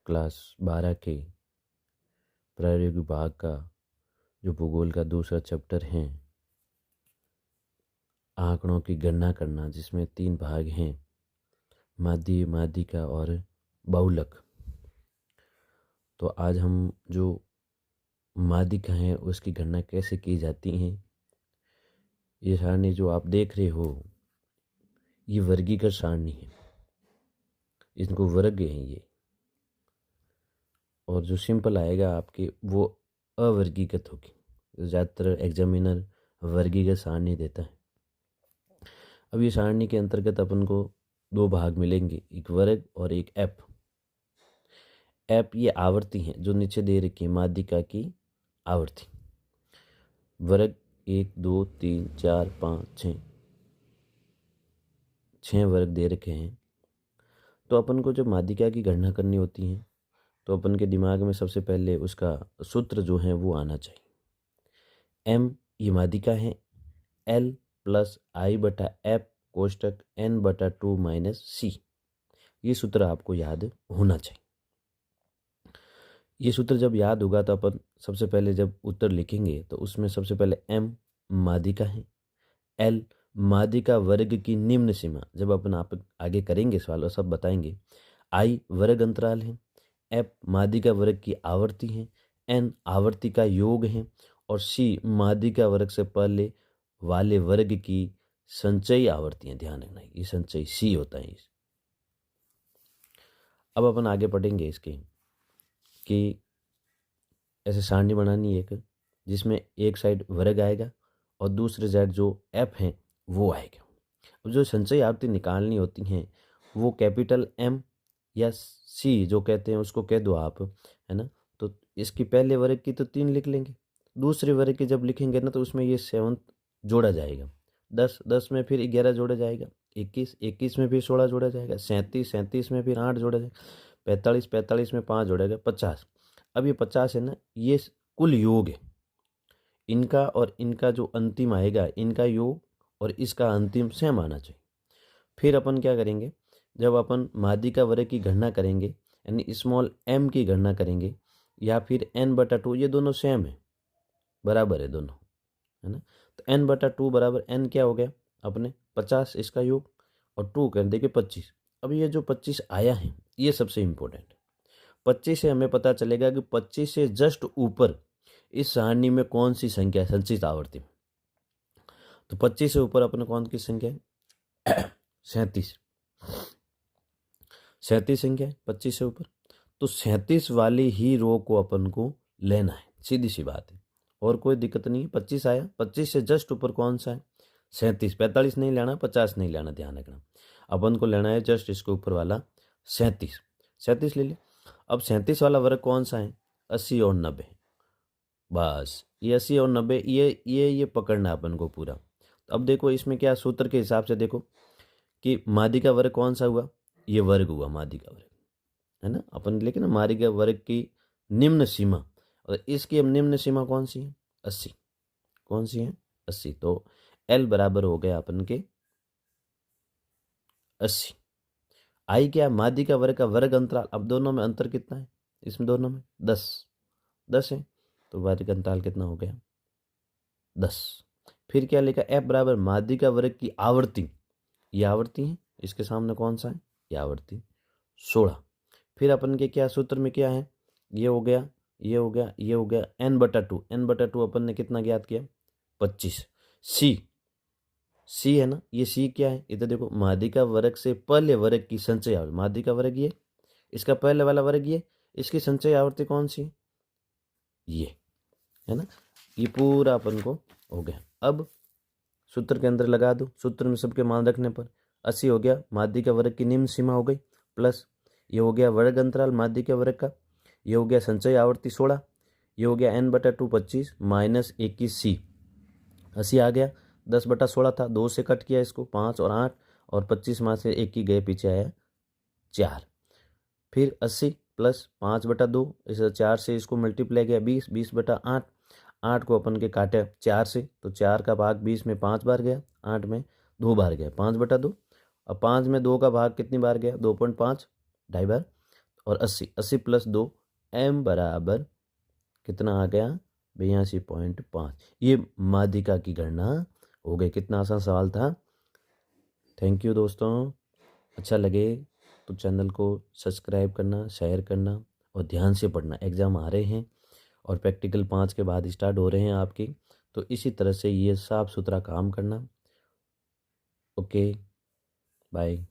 Class 12 के प्रायोगिक भाग का जो भूगोल का दूसरा चैप्टर है आंकड़ों की गणना करना, जिसमें 3 भाग हैं, माध्य, माध्यिका और बहुलक। तो आज हम जो माध्यिका है उसकी गणना कैसे की जाती है, ये सारणी जो आप देख रहे हो ये वर्गीकृत सारणी है, इनको वर्ग हैं ये, और जो सिंपल आएगा आपके वो अवर्गीकृत होगी। ज़्यादातर एग्जामिनर वर्गीकृत सारणी देता है। अब ये सारणी के अंतर्गत अपन को 2 भाग मिलेंगे, एक वर्ग और एक एप। एप ये आवर्ती हैं जो नीचे दे रखी है, माध्यिका की आवर्ती। वर्ग 1 2 3 4 5 6 वर्ग दे रखे हैं। तो अपन को जब माध्यिका की गणना करनी होती है तो अपन के दिमाग में सबसे पहले उसका सूत्र जो है वो आना चाहिए। एम ये माध्यिका है, एल प्लस आई बटा एफ कोष्टक एन बटा 2 माइनस सी, ये सूत्र आपको याद होना चाहिए। ये सूत्र जब याद होगा तो अपन सबसे पहले जब उत्तर लिखेंगे तो उसमें सबसे पहले एम माध्यिका है, एल माध्यिका वर्ग की निम्न सीमा, जब अपन आप आगे करेंगे सवाल और सब बताएंगे, आई वर्ग अंतराल है, एफ माध्यिका वर्ग की आवर्ती है, एन आवर्ती का योग है, और सी माध्यिका वर्ग से पहले वाले वर्ग की संचयी आवर्ती है। ध्यान रखना ये संचयी सी होता है। अब अपन आगे पढ़ेंगे इसके कि ऐसे सारणी बनानी है एक, जिसमें एक साइड वर्ग आएगा और दूसरे साइड जो एफ है वो आएगा। अब जो संचयी आवर्ती निकालनी होती हैं वो कैपिटल एम या सी जो कहते हैं उसको कह दो आप, है ना। तो इसकी पहले वर्ग की तो 3 लिख लेंगे, दूसरे वर्ग की जब लिखेंगे ना तो उसमें ये 7 जोड़ा जाएगा, 10 में फिर 11 जोड़ा जाएगा, 21 में फिर 16 जोड़ा जाएगा, 37 में फिर 8 जोड़ा जाएगा, 45 में 5 जोड़ेगा, 50। अब ये 50 है ना, ये कुल योग है इनका, और इनका जो अंतिम आएगा इनका योग और इसका अंतिम सेम आना चाहिए। फिर अपन क्या करेंगे, जब अपन माध्यिका वर्ग की गणना करेंगे यानी स्मॉल एम की गणना करेंगे या फिर एन बटा 2, ये दोनों सेम है, बराबर है दोनों, है ना। तो एन बटा 2 बराबर एन क्या हो गया अपने 50 इसका योग, और 2 कर देंगे 25। अब ये जो 25 आया है ये सबसे इम्पोर्टेंट, 25 से हमें पता चलेगा कि 25 से जस्ट ऊपर इस सारणी में कौन सी संख्या है संचित आवर्ती में। तो 25 से ऊपर अपने कौन की संख्या है 37 संख्या है 25 से ऊपर। तो 37 वाली ही रो को अपन को लेना है, सीधी सी बात है, और कोई दिक्कत नहीं है। 25 आया, 25 से जस्ट ऊपर कौन सा है 37, 45 नहीं लेना, 50 नहीं लेना, ध्यान रखना। अपन को लेना है जस्ट इसके ऊपर वाला 37 ले ले। अब 37 वाला वर्ग कौन सा है 80 और 90, बस ये 80 और 90 ये पकड़ना अपन को पूरा। तो अब देखो इसमें क्या सूत्र के हिसाब से देखो कि माध्यिका वर्ग कौन सा हुआ, ये वर्ग हुआ माध्यिका वर्ग, है ना। अपन लेकिन माध्यिका वर्ग की निम्न सीमा, और इसकी निम्न सीमा कौन सी है 80, कौन सी है 80। तो एल बराबर हो गया अपन के 80। आई क्या माध्यिका वर्ग का वर्ग अंतराल, अब दोनों में अंतर कितना है, इसमें दोनों में 10 है, तो वर्ग अंतराल कितना हो गया 10। फिर क्या लिखा एफ बराबर माध्यिका वर्ग की आवर्ती, ये आवर्ती है, इसके सामने कौन सा है ये आवर्ती 16। फिर अपन के क्या सूत्र में क्या है, ये हो गया ये हो गया ये हो गया एन बटा 2 अपन ने कितना ज्ञात किया 25। सी है ना, ये सी क्या है, इधर देखो माध्यिका वर्ग से पहले वर्ग की संचय आवर्ती, माध्यिका वर्ग ये, इसका पहले वाला वर्ग ये, इसकी संचय आवर्ती कौन सी ये, है ना। ये पूरा अपन को हो गया। अब सूत्र के अंदर लगा दो, सूत्र में सबके मान रखने पर 80 हो गया माध्यिका वर्ग की निम्न सीमा हो गई, प्लस ये हो गया वर्ग अंतराल माध्यिका वर्ग का, ये हो गया संचय आवर्ती 16, ये हो गया n बटा 2 25 माइनस 21 सी, 80 आ गया, 10 बटा 16 था, 2 से कट किया इसको 5 और 8, और 25 में से 1 की गए पीछे आया 4। फिर 80 प्लस 5 बटा 2, इस 4 से इसको मल्टीप्लाई किया 20 बटा 8, 8 को अपन के काटे 4 से, तो 4 का भाग 20 में 5 बार गया, 8 में 2 बार गया, 5 बटा 2। अब 5 में 2 का भाग कितनी बार गया 2.5, ढाई बार, और 80, 80 प्लस 2 m बराबर कितना आ गया 82.5। ये माध्यिका की गणना हो गई। कितना आसान सवाल था। थैंक यू दोस्तों। अच्छा लगे तो चैनल को सब्सक्राइब करना, शेयर करना और ध्यान से पढ़ना। एग्ज़ाम आ रहे हैं और प्रैक्टिकल 5 के बाद स्टार्ट हो रहे हैं आपके, तो इसी तरह से ये साफ सुथरा काम करना। Okay, bye.